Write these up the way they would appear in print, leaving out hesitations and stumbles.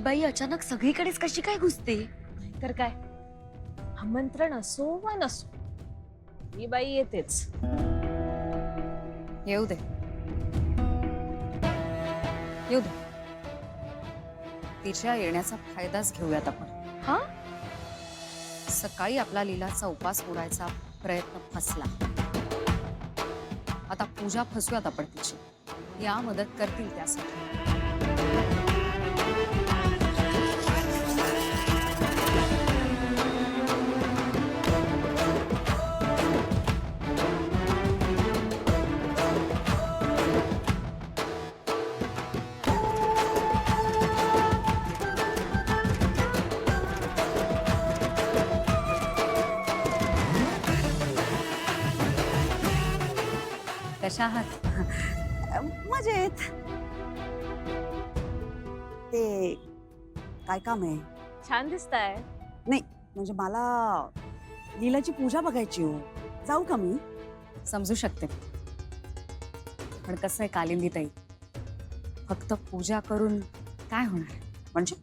बाई अचानक सगळीकडेच कशी काय घुसते? तर काय, आमंत्रण असो वा नसो, ही बाई येतेच. येऊ दे, येऊ दे. तिच्या येण्याचा फायदाच घेऊयात आपण. हा? सकाळी आपला लीलाचा उपास मोडायचा प्रयत्न फसला. आता पूजा फसूयात आपण तिची. या मदत करतील त्यासाठी. कशा आहात? मजेत. ते काय काम आहे? छान दिसताय. नाही म्हणजे मला लीलाची पूजा बघायची हो. जाऊ का मी? समजू शकते, पण कसं आहे कालिंदी ताई, फक्त पूजा करून काय होणार? म्हणजे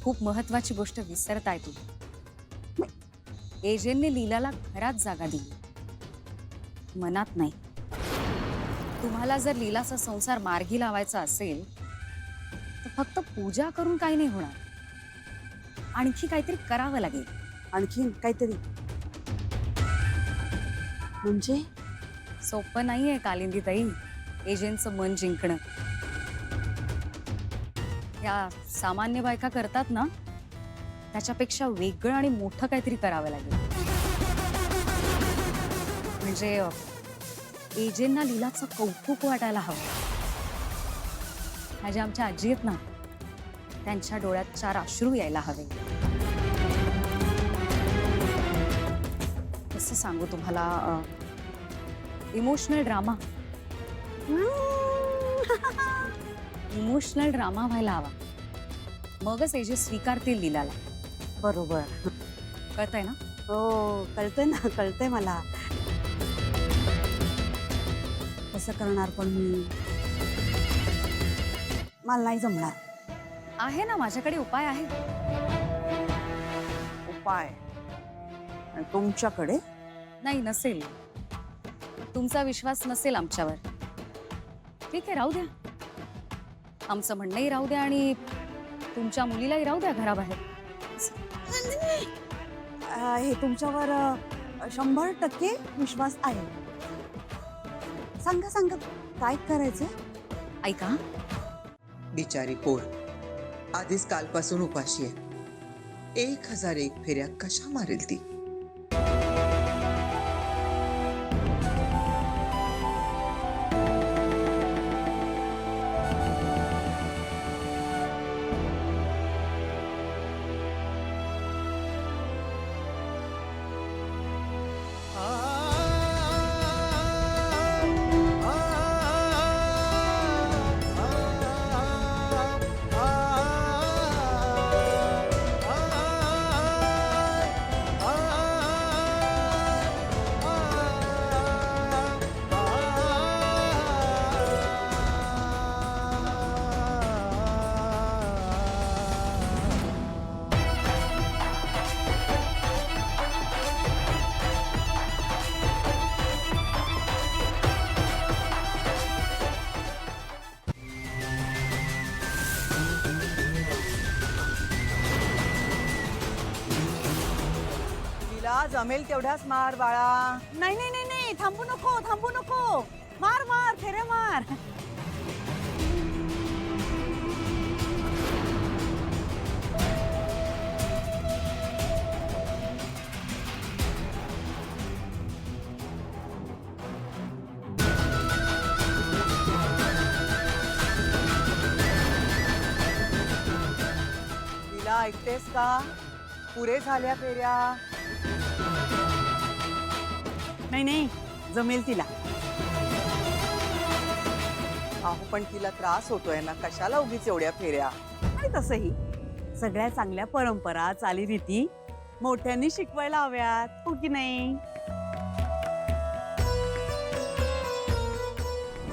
खूप महत्वाची गोष्ट विसरताय तुम्ही. एजेंटने लीलाला घरात जागा दिली, मनात नाही. तुम्हाला जर लीलाचा संसार मार्गी लावायचा असेल तर फक्त पूजा करून काही नाही होणार. आणखी काहीतरी करावं लागेल. आणखीन काहीतरी? म्हणजे सोपं नाहीये कालिंदी ताई एजेंटचं मन जिंकणं. या सामान्य बायका करतात ना, त्याच्यापेक्षा वेगळं आणि मोठं काहीतरी करावं लागेल. म्हणजे एजेंटना लीलाचं कौतुक वाटायला हवं. माझ्या आमच्या आजी आहेत ना, त्यांच्या डोळ्यात 4 अश्रू यायला हवे. कसं सांगू तुम्हाला, इमोशनल ड्रामा. इमोशनल ड्रामा व्हायला हवा, मगच एजे स्वीकारतील लीलाला. बरोबर. कळतंय ना? हो कळतंय ना, कळतंय मला. कसं करणार पण मी? मला नाही जमणार. आहे ना, माझ्याकडे उपाय आहे. उपाय? आणि तुमच्याकडे? नाही, नसेल. तुमचा विश्वास नसेल आमच्यावर. ठीक आहे, राहू द्या. आमचं म्हणणंही राहू द्या आणि तुमच्या मुलीलाही राहू द्या घराबाहेर. हे तुमच्यावर 100% विश्वास आहे. सांगा सांगा काय करायचं? ऐका, बिचारी पोर आधीच कालपासून उपाशी आहे. 1001 फेऱ्या कशा मारेल ती? जमेल तेवढ्याच मार बाळा. नाही नाही नाही नाही, थांबू नको, थांबू नको. मार मार, फेऱ्या मार. तिला ऐकतेस का? पुरे झाल्या फेऱ्या. नाही नाही, जमेल तिला. अहो पण तिला त्रास होतोय ना, कशाला उगीच एवढ्या फेऱ्या? आणि तसंही सगळ्या चांगल्या परंपरा चालीरीती मोठ्यांनी शिकवायला हव्यात, हो की नाही?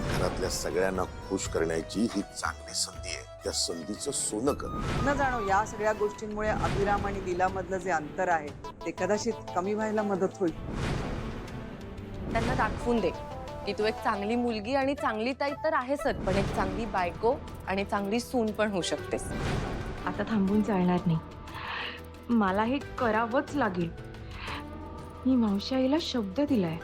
घरातल्या सगळ्यांना खुश करण्याची ही चांगली संधी आहे. त्या संधीचं सोनं कर. न जाणो या सगळ्या गोष्टींमुळे अभिराम आणि लीला मधलं जे अंतर आहे ते कदाचित कमी व्हायला मदत होईल. त्यांना दाखवून दे की तू एक चांगली मुलगी आणि चांगली ताई तर आहेसच, पण एक चांगली बायको आणि चांगली सून पण होऊ शकतेस. आता थांबून चालणार नाही, मला हे करावंच लागेल. मी मावशी आईला शब्द दिलाय.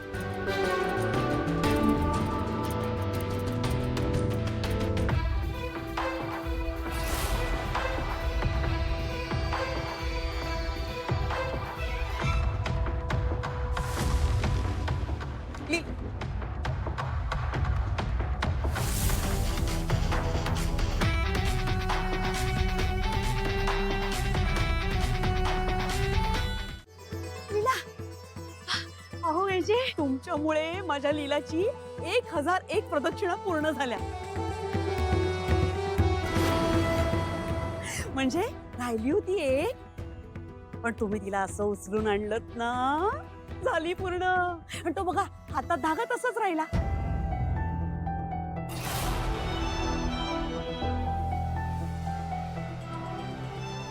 अहो म्हणजे तुमच्यामुळे माझ्या लीलाची 1001 प्रदक्षिणा पूर्ण झाल्या. म्हणजे राहिली होती एक, पण तुम्ही तिला असं उचलून आणलत ना, झाली पूर्ण. आणि तो बघा हातात धागा तसाच राहिला.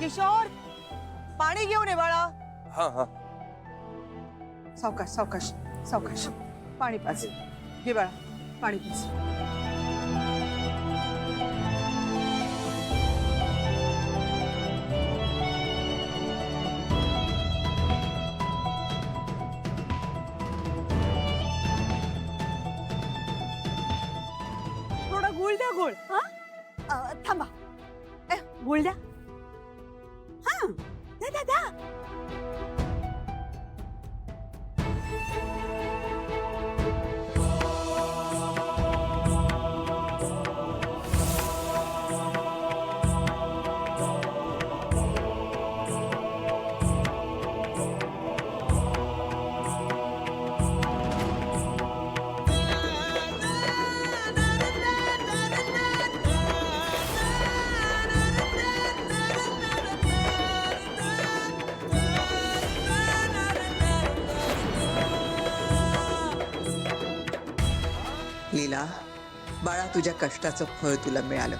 किशोर, पाणी घेऊन ये बाळा. हा हा. सावकाश सावकाश सावकाश. पाणी पाज. घे बाळा, पाणी पाज. थोडा गुळ द्या, गुळ. हा थांबा, गुळ द्या. हा द्या द्या द्या. लीला, बाळा तुझ्या कष्टाचं फळ तुला मिळालं.